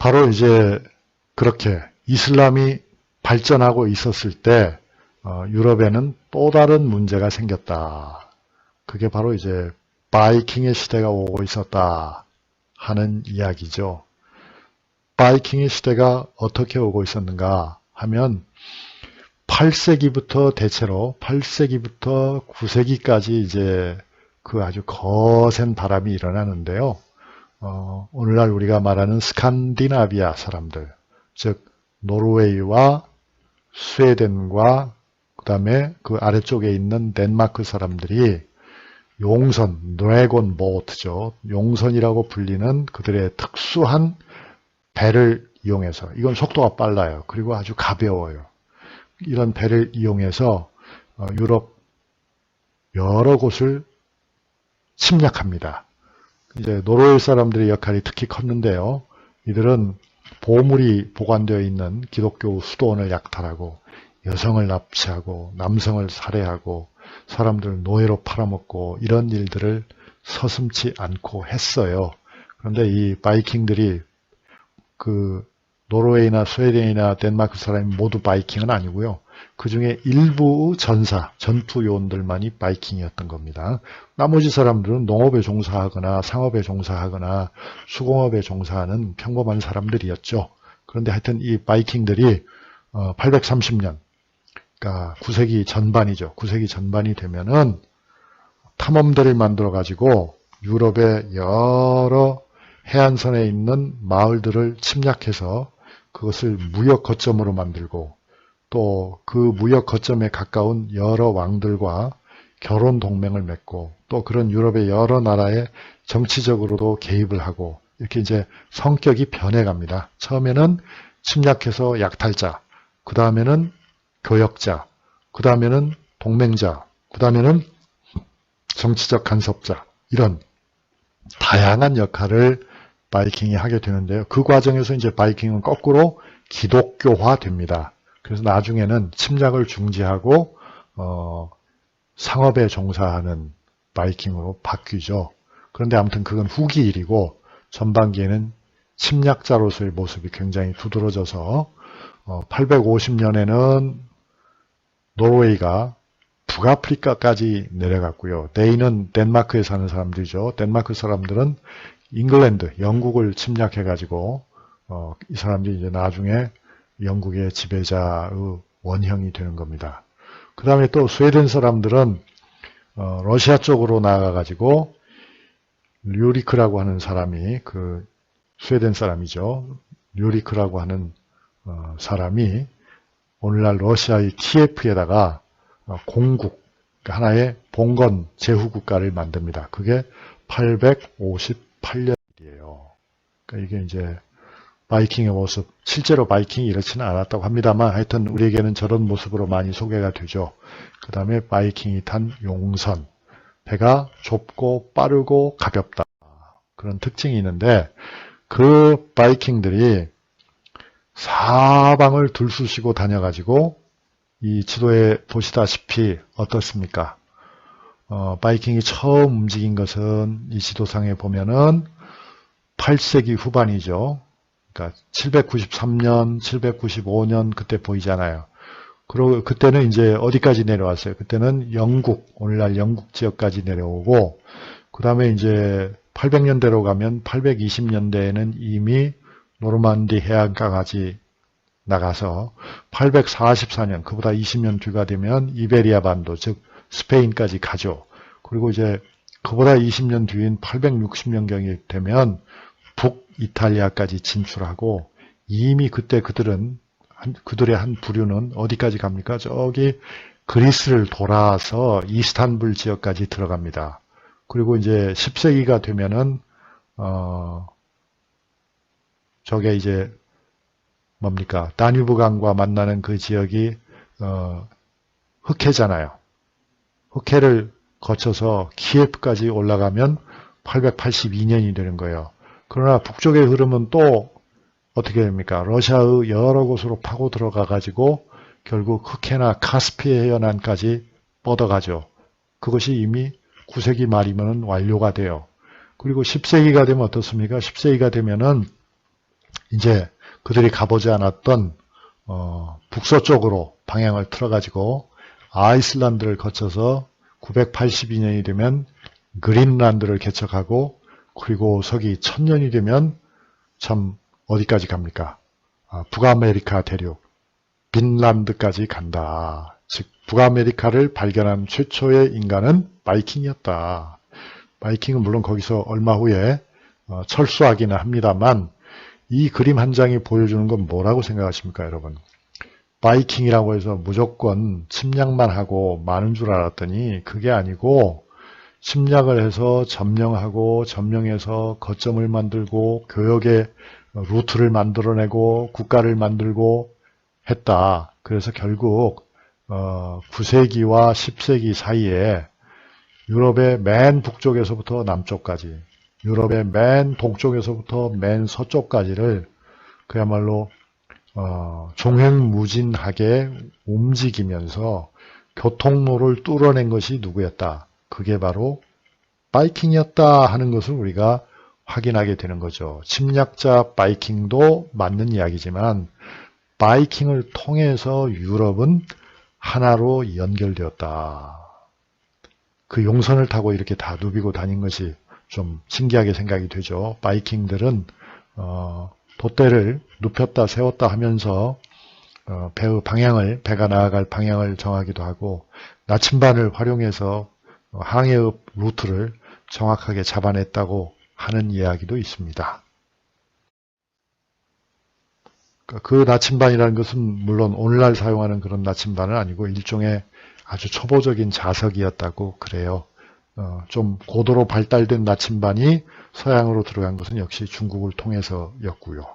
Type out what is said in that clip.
바로 이제 그렇게 이슬람이 발전하고 있었을 때 유럽에는 또 다른 문제가 생겼다. 그게 바로 이제 바이킹의 시대가 오고 있었다 하는 이야기죠. 바이킹의 시대가 어떻게 오고 있었는가 하면 8세기부터 대체로 8세기부터 9세기까지 이제 그 아주 거센 바람이 일어나는데요. 오늘날 우리가 말하는 스칸디나비아 사람들, 즉 노르웨이와 스웨덴과 그 다음에 그 아래쪽에 있는 덴마크 사람들이 용선, 드래곤 보트죠. 용선이라고 불리는 그들의 특수한 배를 이용해서, 이건 속도가 빨라요. 그리고 아주 가벼워요. 이런 배를 이용해서 유럽 여러 곳을 침략합니다. 이제 노르웨이 사람들의 역할이 특히 컸는데요. 이들은 보물이 보관되어 있는 기독교 수도원을 약탈하고 여성을 납치하고 남성을 살해하고 사람들을 노예로 팔아먹고 이런 일들을 서슴지 않고 했어요. 그런데 이 바이킹들이 그 노르웨이나 스웨덴이나 덴마크 사람이 모두 바이킹은 아니고요. 그 중에 일부 전투 요원들만이 바이킹이었던 겁니다. 나머지 사람들은 농업에 종사하거나 상업에 종사하거나 수공업에 종사하는 평범한 사람들이었죠. 그런데 하여튼 이 바이킹들이 830년, 그러니까 9세기 전반이죠. 9세기 전반이 되면은 탐험대를 만들어 가지고 유럽의 여러 해안선에 있는 마을들을 침략해서 그것을 무역 거점으로 만들고 또 그 무역 거점에 가까운 여러 왕들과 결혼 동맹을 맺고 또 그런 유럽의 여러 나라에 정치적으로도 개입을 하고 이렇게 이제 성격이 변해갑니다. 처음에는 침략해서 약탈자, 그 다음에는 교역자, 그 다음에는 동맹자, 그 다음에는 정치적 간섭자, 이런 다양한 역할을 바이킹이 하게 되는데요. 그 과정에서 이제 바이킹은 거꾸로 기독교화 됩니다. 그래서 나중에는 침략을 중지하고 상업에 종사하는 바이킹으로 바뀌죠. 그런데 아무튼 그건 후기 일이고 전반기에는 침략자로서의 모습이 굉장히 두드러져서 850년에는 노르웨이가 북아프리카까지 내려갔고요. 데이는 덴마크에 사는 사람들이죠. 덴마크 사람들은 잉글랜드, 영국을 침략해가지고 이 사람들이 이제 나중에 영국의 지배자의 원형이 되는 겁니다. 그 다음에 또 스웨덴 사람들은 러시아 쪽으로 나아가가지고 류리크라고 하는 사람이 그 스웨덴 사람이죠. 류리크라고 하는 사람이 오늘날 러시아의 키예프에다가 공국, 그러니까 하나의 봉건 제후국가를 만듭니다. 그게 858년이에요. 그러니까 이게 이제 바이킹의 모습, 실제로 바이킹이 이렇지는 않았다고 합니다만 하여튼 우리에게는 저런 모습으로 많이 소개가 되죠. 그 다음에 바이킹이 탄 용선, 배가 좁고 빠르고 가볍다. 그런 특징이 있는데 그 바이킹들이 사방을 들쑤시고 다녀가지고 이 지도에 보시다시피 어떻습니까? 바이킹이 처음 움직인 것은 이 지도상에 보면은 8세기 후반이죠. 그러니까 793년, 795년 그때 보이잖아요. 그리고 그때는 이제 어디까지 내려왔어요? 그때는 영국, 오늘날 영국 지역까지 내려오고 그 다음에 이제 800년대로 가면 820년대에는 이미 노르만디 해안가까지 나가서 844년, 그보다 20년 뒤가 되면 이베리아 반도, 즉 스페인까지 가죠. 그리고 이제 그보다 20년 뒤인 860년경이 되면 북이탈리아까지 진출하고 이미 그때 그들의 한 부류는 어디까지 갑니까? 저기 그리스를 돌아서 이스탄불 지역까지 들어갑니다. 그리고 이제 10세기가 되면은 저게 이제 뭡니까? 다뉴브 강과 만나는 그 지역이 흑해잖아요. 흑해를 거쳐서 키예프까지 올라가면 882년이 되는 거예요. 그러나 북쪽의 흐름은 또 어떻게 됩니까? 러시아의 여러 곳으로 파고 들어가 가지고 결국 흑해나 카스피해 연안까지 뻗어가죠. 그것이 이미 9세기 말이면 완료가 돼요. 그리고 10세기가 되면 어떻습니까? 10세기가 되면은 이제 그들이 가보지 않았던 북서쪽으로 방향을 틀어가지고 아이슬란드를 거쳐서 982년이 되면 그린란드를 개척하고, 그리고 서기 1000년이 되면 참 어디까지 갑니까? 북아메리카 대륙 빈란드까지 간다. 즉 북아메리카를 발견한 최초의 인간은 바이킹이었다. 바이킹은 물론 거기서 얼마 후에 철수하기는 합니다만, 이 그림 한 장이 보여주는 건 뭐라고 생각하십니까, 여러분? 바이킹이라고 해서 무조건 침략만 하고 많은 줄 알았더니 그게 아니고, 침략을 해서 점령하고, 점령해서 거점을 만들고, 교역의 루트를 만들어내고, 국가를 만들고 했다. 그래서 결국 9세기와 10세기 사이에 유럽의 맨 북쪽에서부터 남쪽까지, 유럽의 맨 동쪽에서부터 맨 서쪽까지를 그야말로 종횡무진하게 움직이면서 교통로를 뚫어낸 것이 누구였다? 그게 바로 바이킹이었다 하는 것을 우리가 확인하게 되는 거죠. 침략자 바이킹도 맞는 이야기지만, 바이킹을 통해서 유럽은 하나로 연결되었다. 그 용선을 타고 이렇게 다 누비고 다닌 것이 좀 신기하게 생각이 되죠. 바이킹들은 돛대를 눕혔다 세웠다 하면서 배의 방향을, 배가 나아갈 방향을 정하기도 하고, 나침반을 활용해서 항해의 루트를 정확하게 잡아냈다고 하는 이야기도 있습니다. 그 나침반이라는 것은 물론 오늘날 사용하는 그런 나침반은 아니고 일종의 아주 초보적인 자석이었다고 그래요. 좀 고도로 발달된 나침반이 서양으로 들어간 것은 역시 중국을 통해서였고요.